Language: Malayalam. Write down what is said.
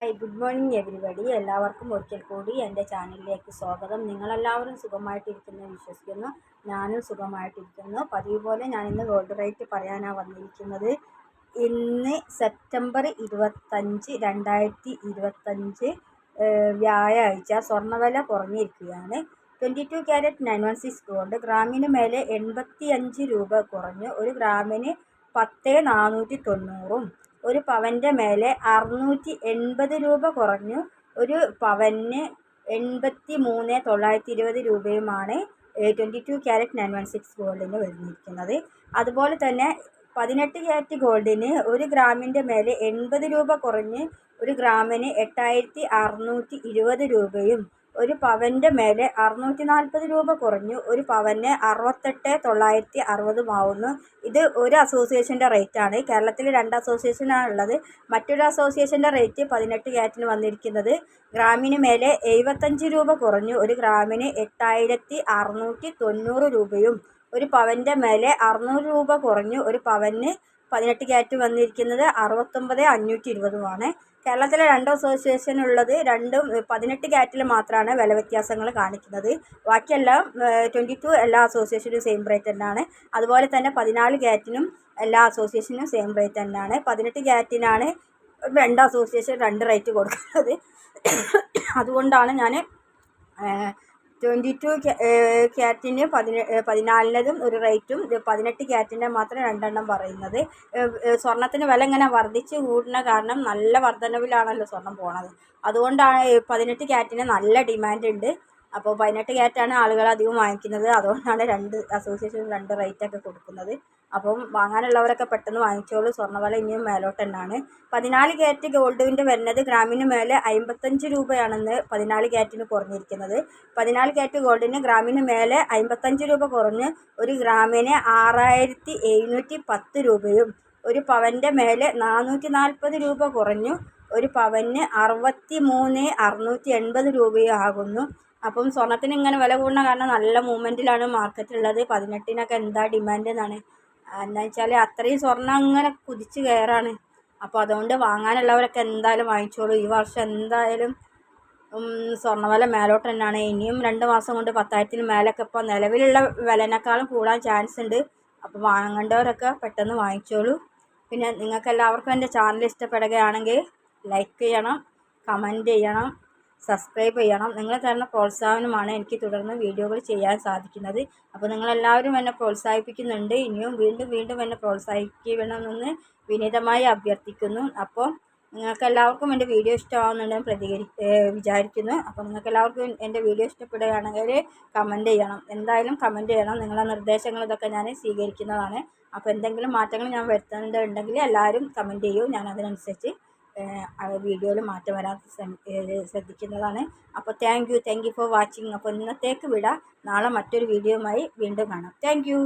Hi good morning everybody. എല്ലാവർക്കും ഒരിക്കൽ കൂടി എൻ്റെ ചാനലിലേക്ക് സ്വാഗതം. നിങ്ങളെല്ലാവരും സുഖമായിട്ടിരിക്കുന്നു വിശ്വസിക്കുന്നു. ഞാനും സുഖമായിട്ടിരിക്കുന്നു. പതിവ് പോലെ ഞാനിന്ന് ഗോൾഡ് റേറ്റ് പറയാനാണ് വന്നിരിക്കുന്നത്. ഇന്ന് സെപ്റ്റംബർ 25, 2025 വ്യാഴാഴ്ച. സ്വർണ്ണവില കുറഞ്ഞിരിക്കുകയാണ്. 22 ക്യാരറ്റ് 916 ഗോൾഡ് ഗ്രാമിന് മേലെ 85 രൂപ കുറഞ്ഞു. ഒരു ഗ്രാമിന് 10,490. ഒരു പവൻ്റെ മേലെ 680 രൂപ കുറഞ്ഞു. ഒരു പവന് 83,920 രൂപയുമാണ് 22 ക്യാരറ്റ് 916 ഗോൾഡിന് വരുന്നിരിക്കുന്നത്. അതുപോലെ തന്നെ 18 ക്യാരറ്റ് ഗോൾഡിന് ഒരു ഗ്രാമിൻ്റെ മേലെ 80 രൂപ കുറഞ്ഞ് ഒരു ഗ്രാമിന് 8,620 രൂപയും ഒരു പവൻ്റെ മേലെ 640 രൂപ കുറഞ്ഞു ഒരു പവന് 68,960 ആവുന്നു. ഇത് ഒരു അസോസിയേഷൻ്റെ റേറ്റാണ്. കേരളത്തിൽ 2 അസോസിയേഷനാണുള്ളത്. മറ്റൊരു അസോസിയേഷൻ്റെ റേറ്റ് 18 ക്യാരറ്റിന് വന്നിരിക്കുന്നത് ഗ്രാമിന് മേലെ 75 രൂപ കുറഞ്ഞു ഒരു ഗ്രാമിന് 8,690 രൂപയും ഒരു പവൻ്റെ മേലെ 600 രൂപ കുറഞ്ഞു ഒരു പവന് 18 ക്യാരറ്റ് വന്നിരിക്കുന്നത് 69,520 കേരളത്തിലെ 2 അസോസിയേഷൻ ഉള്ളത്. രണ്ടും 18 ക്യാരറ്റിൽ മാത്രമാണ് വില വ്യത്യാസങ്ങൾ കാണിക്കുന്നത്. ബാക്കിയെല്ലാം 22 എല്ലാ അസോസിയേഷനും സെയിം റേറ്റ് തന്നെയാണ്. അതുപോലെ തന്നെ 14 ക്യാരറ്റിനും എല്ലാ അസോസിയേഷനും സെയിം റേറ്റ് തന്നെയാണ്. 18 ക്യാരറ്റിനാണ് 2 അസോസിയേഷൻ 2 റേറ്റ് കൊടുക്കുന്നത്. അതുകൊണ്ടാണ് ഞാൻ 22 ക്യാരറ്റിന് 14 ഒരു റേറ്റും 18 ക്യാരറ്റിൻ്റെ മാത്രം 2 പറയുന്നത്. സ്വർണ്ണത്തിന് വില ഇങ്ങനെ വർദ്ധിച്ച് കൂടുന്ന കാരണം നല്ല വർധനവിലാണല്ലോ സ്വർണ്ണം പോണത്. അതുകൊണ്ടാണ് 18 ക്യാരറ്റിന് നല്ല ഡിമാൻഡ് ഉണ്ട്. അപ്പോൾ 18 ക്യാരറ്റാണ് ആളുകൾ അധികം വാങ്ങിക്കുന്നത്. അതുകൊണ്ടാണ് 2 അസോസിയേഷൻ 2 റേറ്റൊക്കെ കൊടുക്കുന്നത്. അപ്പം വാങ്ങാനുള്ളവരൊക്കെ പെട്ടെന്ന് വാങ്ങിച്ചോളൂ. സ്വർണ്ണവില ഇനിയും മേലോട്ട് തന്നെയാണ്. 14 ക്യാരറ്റ് ഗോൾഡിൻ്റെ വരുന്നത് ഗ്രാമിന് മേലെ 55 രൂപയാണെന്ന് 14 ക്യാരറ്റിന് കുറഞ്ഞിരിക്കുന്നത്. 14 ക്യാരറ്റ് ഗോൾഡിന് ഗ്രാമിന് മേലെ 55 രൂപ കുറഞ്ഞ് ഒരു ഗ്രാമിന് 6,710 രൂപയും ഒരു പവൻ്റെ മേലെ 440 രൂപ കുറഞ്ഞു ഒരു പവന് 63,680 രൂപയും ആകുന്നു. അപ്പം സ്വർണ്ണത്തിന് ഇങ്ങനെ വില കൂടുന്ന കാരണം നല്ല മൂവ്മെൻറ്റിലാണ് മാർക്കറ്റുള്ളത്. 18നൊക്കെ എന്താ ഡിമാൻഡ് എന്നാണ്. എന്താ വെച്ചാൽ അത്രയും സ്വർണ്ണം അങ്ങനെ കുതിച്ച് കയറാണ്. അപ്പോൾ അതുകൊണ്ട് വാങ്ങാനുള്ളവരൊക്കെ എന്തായാലും വാങ്ങിച്ചോളൂ. ഈ വർഷം എന്തായാലും സ്വർണ്ണവില മേലോട്ട് തന്നെയാണ്. ഇനിയും 2 മാസം കൊണ്ട് 10,000-ന് മേലൊക്കെ ഇപ്പോൾ നിലവിലുള്ള വിലനേക്കാളും കൂടാൻ ചാൻസ് ഉണ്ട്. അപ്പോൾ വാങ്ങേണ്ടവരൊക്കെ പെട്ടെന്ന് വാങ്ങിച്ചോളൂ. പിന്നെ നിങ്ങൾക്ക് എല്ലാവർക്കും എൻ്റെ ചാനൽ ഇഷ്ടപ്പെടുകയാണെങ്കിൽ ലൈക്ക് ചെയ്യണം, കമൻറ്റ് ചെയ്യണം, സബ്സ്ക്രൈബ് ചെയ്യണം. നിങ്ങൾ തരുന്ന പ്രോത്സാഹനമാണ് എനിക്ക് തുടർന്ന് വീഡിയോകൾ ചെയ്യാൻ സാധിക്കുന്നത്. അപ്പോൾ നിങ്ങളെല്ലാവരും എന്നെ പ്രോത്സാഹിപ്പിക്കുന്നുണ്ട്. ഇനിയും വീണ്ടും എന്നെ പ്രോത്സാഹിപ്പിക്കണമെന്ന് വിനീതമായി അഭ്യർത്ഥിക്കുന്നു. അപ്പോൾ നിങ്ങൾക്ക് എല്ലാവർക്കും എൻ്റെ വീഡിയോ ഇഷ്ടമാകുന്നുണ്ടെന്ന് വിചാരിക്കുന്നു. അപ്പോൾ നിങ്ങൾക്ക് എല്ലാവർക്കും എൻ്റെ വീഡിയോ ഇഷ്ടപ്പെടുകയാണെങ്കിൽ കമൻറ്റ് ചെയ്യണം. എന്തായാലും കമൻറ്റ് ചെയ്യണം. നിങ്ങളുടെ നിർദ്ദേശങ്ങൾ ഇതൊക്കെ ഞാൻ സ്വീകരിക്കുന്നതാണ്. അപ്പോൾ എന്തെങ്കിലും മാറ്റങ്ങൾ ഞാൻ വരുത്തേണ്ടതുണ്ടെങ്കിൽ എല്ലാവരും കമൻറ്റ് ചെയ്യൂ. ഞാൻ അതിനനുസരിച്ച് വീഡിയോയിൽ മാറ്റം വരാൻ ശ്രദ്ധിക്കുന്നതാണ്. അപ്പോൾ താങ്ക് യു ഫോർ വാച്ചിങ്. അപ്പോൾ ഇന്നത്തേക്ക് വിടാം. നാളെ മറ്റൊരു വീഡിയോയുമായി വീണ്ടും കാണാം. Thank you.